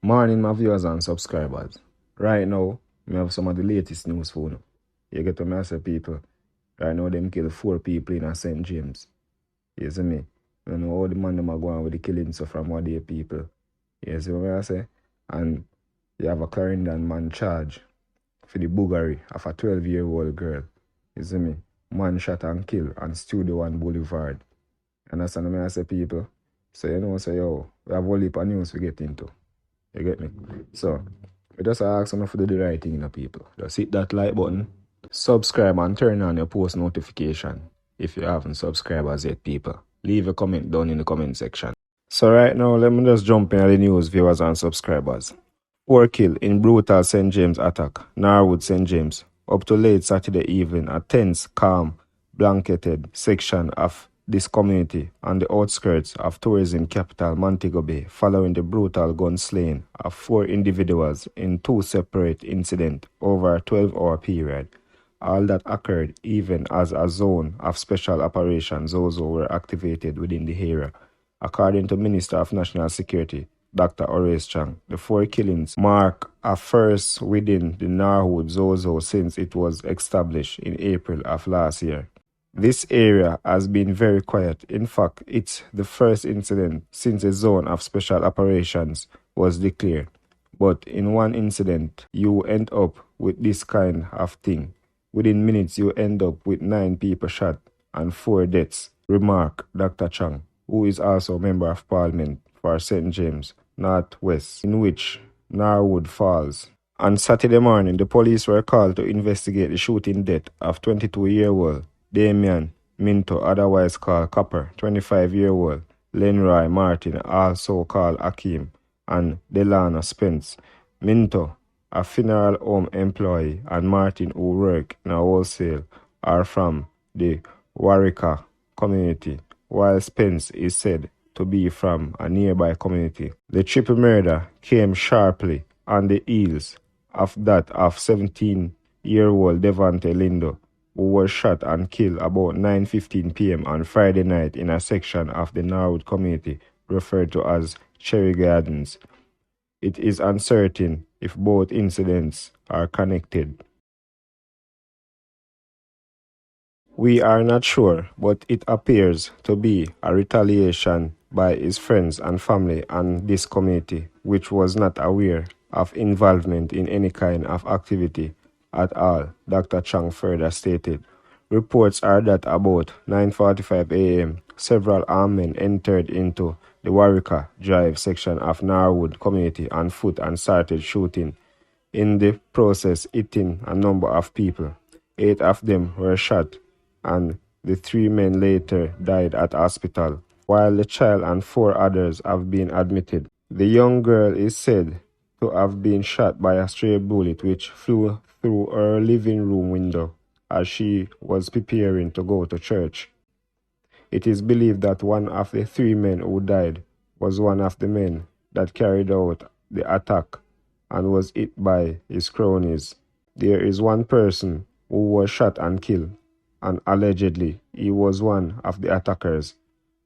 Morning, my viewers and subscribers. Right now, we have some of the latest news for you. You get what I say, people. Right now, them kill 4 people in St. James. You see me? You know how the man them are going with the killings from what day people. You see what I say? And you have a Clarendon man charged for the boogery of a 12-year-old girl. You see me? Man shot and killed on Studio One Boulevard. Understand what I say, people? So you know, so yo, we have a whole heap of news to get into. You get me? So, we just ask them to do the right thing, people. Just hit that like button, subscribe, and turn on your post notification if you haven't subscribed as yet, people. Leave a comment down in the comment section. So, right now, let me just jump in the news, viewers and subscribers. 4 killed in brutal St. James attack, Norwood, St. James. Up to late Saturday evening, a tense, calm, blanketed section of this community on the outskirts of tourism capital Montego Bay following the brutal gun slaying of 4 individuals in 2 separate incidents over a 12-hour period. All that occurred even as a zone of special operations also were activated within the area. According to Minister of National Security, Dr. Horace Chang, the 4 killings mark a first within the Norwood Zozo since it was established in April of last year. This area has been very quiet. In fact, it's the first incident since a zone of special operations was declared. But in one incident, you end up with this kind of thing. Within minutes, you end up with 9 people shot and 4 deaths, remarked Dr. Chang, who is also a member of parliament for St. James, Northwest, in which Norwood falls. On Saturday morning, the police were called to investigate the shooting death of 22-year-old Damian Minto, otherwise called Copper, 25-year-old Lenroy Martin, also called Akeem, and Delana Spence. Minto, a funeral home employee, and Martin, who work in a wholesale, are from the Warika community, while Spence is said to be from a nearby community. The triple murder came sharply on the heels of that of 17-year-old Devante Lindo, who was shot and killed about 9:15 p.m. on Friday night in a section of the Norwood community referred to as Cherry Gardens. It is uncertain if both incidents are connected. We are not sure, but it appears to be a retaliation by his friends and family and this community, which was not aware of involvement in any kind of activity at all, Dr. Chang further stated. Reports are that about 9:45 a.m., several armed men entered into the Warika Drive section of Norwood community on foot and started shooting, in the process hitting a number of people. 8 of them were shot, and the 3 men later died at hospital, while the child and 4 others have been admitted. The young girl is said to have been shot by a stray bullet which flew through her living room window as she was preparing to go to church. It is believed that one of the 3 men who died was one of the men that carried out the attack and was hit by his cronies. There is one person who was shot and killed, and allegedly he was one of the attackers.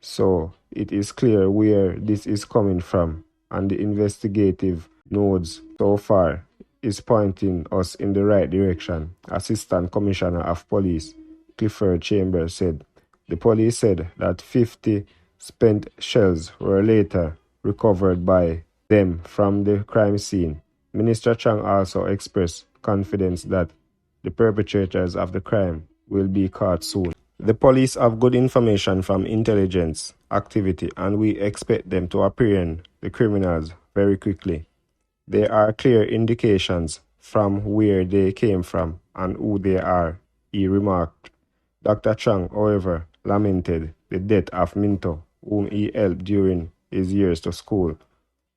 So it is clear where this is coming from, and the investigative nodes so far is pointing us in the right direction, Assistant Commissioner of Police Clifford Chambers said. The police said that 50 spent shells were later recovered by them from the crime scene. Minister Chang also expressed confidence that the perpetrators of the crime will be caught soon. The police have good information from intelligence activity, and we expect them to apprehend the criminals very quickly. There are clear indications from where they came from and who they are, he remarked. Dr. Chang, however, lamented the death of Minto, whom he helped during his years to school.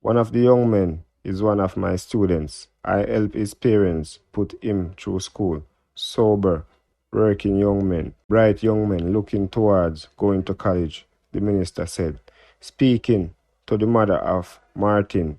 One of the young men is one of my students. I helped his parents put him through school. Sober, working young men, bright young men looking towards going to college, the minister said. Speaking to the mother of Martin,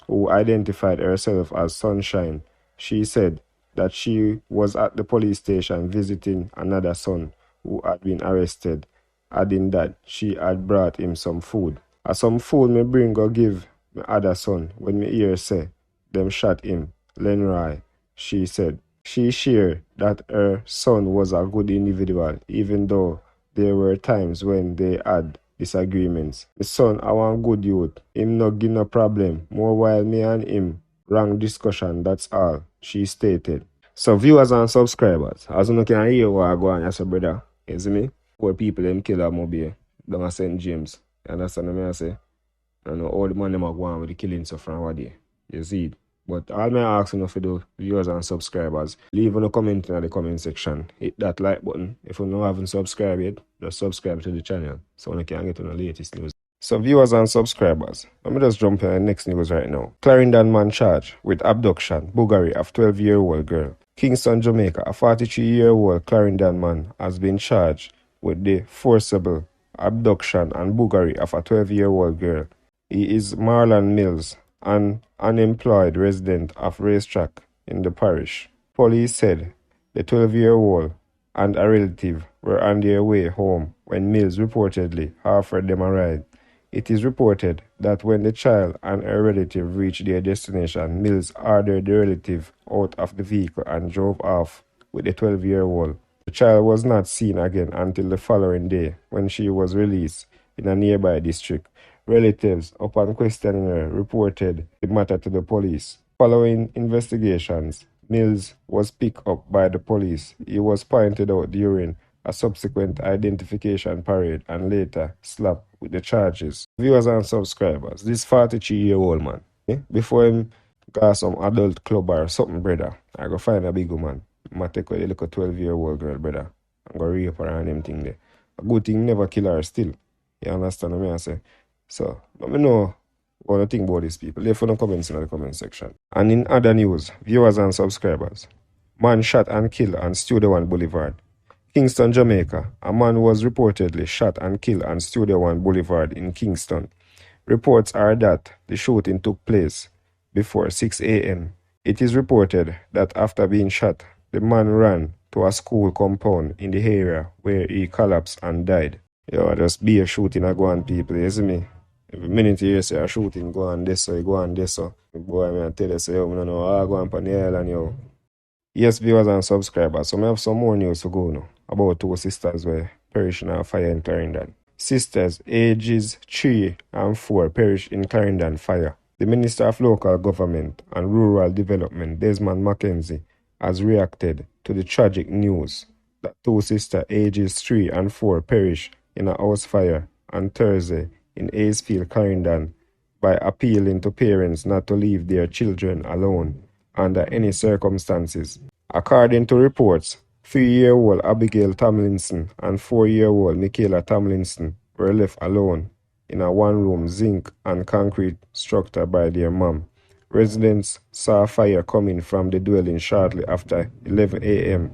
who identified herself as Sunshine, she said that she was at the police station visiting another son who had been arrested, adding that she had brought him some food. Some food me bring go give my other son, when me hear say them shot him, Lenroy, she said. She shared that her son was a good individual, even though there were times when they had disagreements. The son I want good youth. Him no give no problem. More while me and him wrong discussion, that's all, she stated. So viewers and subscribers, as you can hear what I go on, yes, brother. You see me? Poor people them kill a mobile down at St. James. You understand what I say? I know all the man them are going with the killing stuff from what day. You see it? But all my ask you for the viewers and subscribers, leave a comment in the comment section. Hit that like button. If you haven't subscribed yet, just subscribe to the channel so you can get on the latest news. So viewers and subscribers, let me just jump in the next news right now. Clarendon man charged with abduction, buggery of 12-year-old girl. Kingston, Jamaica, a 43-year-old Clarendon man has been charged with the forcible abduction and buggery of a 12-year-old girl. He is Marlon Mills, an unemployed resident of Racetrack in the parish. Police said the 12-year-old and a relative were on their way home when Mills reportedly offered them a ride. It is reported that when the child and her relative reached their destination, Mills ordered the relative out of the vehicle and drove off with the 12-year-old. The child was not seen again until the following day when she was released in a nearby district. Relatives, upon questioning her, reported the matter to the police. Following investigations, Mills was picked up by the police. He was pointed out during a subsequent identification parade and later slapped with the charges. Viewers and subscribers, this 43-year-old man, before him got some adult club or something, brother, I go find a big woman. I take away a little 12-year-old girl, brother. I'm going to rape her and them thing there. A good thing never kill her still. You understand what I say? So, let me know what you think about these people. Leave no comments in the comment section. And in other news, viewers and subscribers, man shot and killed on Studio One Boulevard. Kingston, Jamaica, a man was reportedly shot and killed on Studio One Boulevard in Kingston. Reports are that the shooting took place before 6 a.m. It is reported that after being shot, the man ran to a school compound in the area where he collapsed and died. Yo, just be a shooting a go on, people, you see me? Every minute you say a shooting go on this, so you go on this, so boy, me I tell you, say, yo, I don't know how I go on the island, yo. Yes, viewers and subscribers, so I have some more news to go now about two sisters were perished in a fire in Clarendon. Sisters ages 3 and 4 perished in Clarendon fire. The Minister of Local Government and Rural Development, Desmond Mackenzie, has reacted to the tragic news that two sisters ages 3 and 4 perished in a house fire on Thursday in Acefield, Clarendon, by appealing to parents not to leave their children alone under any circumstances. According to reports, 3-year-old Abigail Tomlinson and 4-year-old Michaela Tomlinson were left alone in a one-room zinc and concrete structure by their mom. Residents saw fire coming from the dwelling shortly after 11 a.m.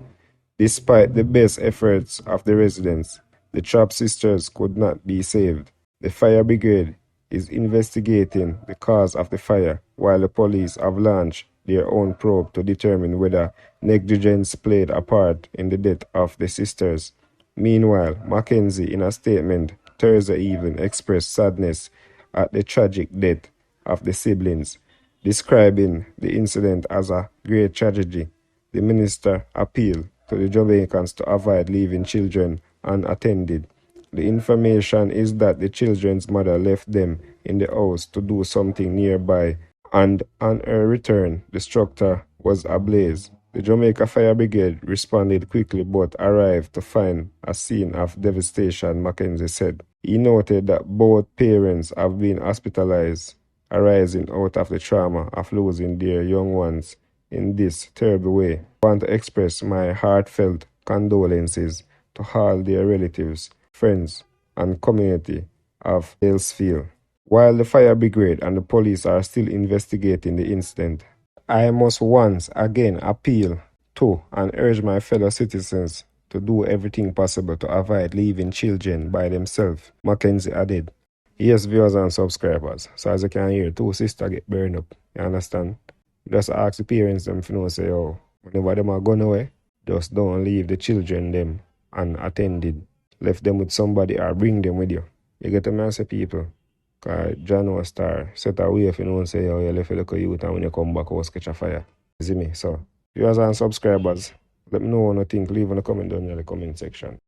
Despite the best efforts of the residents, the trapped sisters could not be saved. The fire brigade is investigating the cause of the fire, while the police have launched their own probe to determine whether negligence played a part in the death of the sisters. Meanwhile, Mackenzie, in a statement Thursday evening, expressed sadness at the tragic death of the siblings, describing the incident as a great tragedy. The minister appealed to the Jamaicans to avoid leaving children unattended. The information is that the children's mother left them in the house to do something nearby, and on her return, the structure was ablaze. The Jamaica Fire Brigade responded quickly but arrived to find a scene of devastation, Mackenzie said. He noted that both parents have been hospitalized, arising out of the trauma of losing their young ones in this terrible way. I want to express my heartfelt condolences to all their relatives, friends, and community of Aylesfield. While the fire brigade and the police are still investigating the incident, I must once again appeal to and urge my fellow citizens to do everything possible to avoid leaving children by themselves, Mackenzie added. Yes, viewers and subscribers, so as you can hear, two sisters get burned up, you understand? Just ask the parents them if you know, say, oh, whenever them are gone away, just don't leave the children them unattended. Left them with somebody or bring them with you. You get the answer, people. Because John was star. Set away if you know say you left a little youth and when you come back, was catch a fire. You see me? So, viewers and subscribers, let me know what you think. Leave in the comment down in the comment section.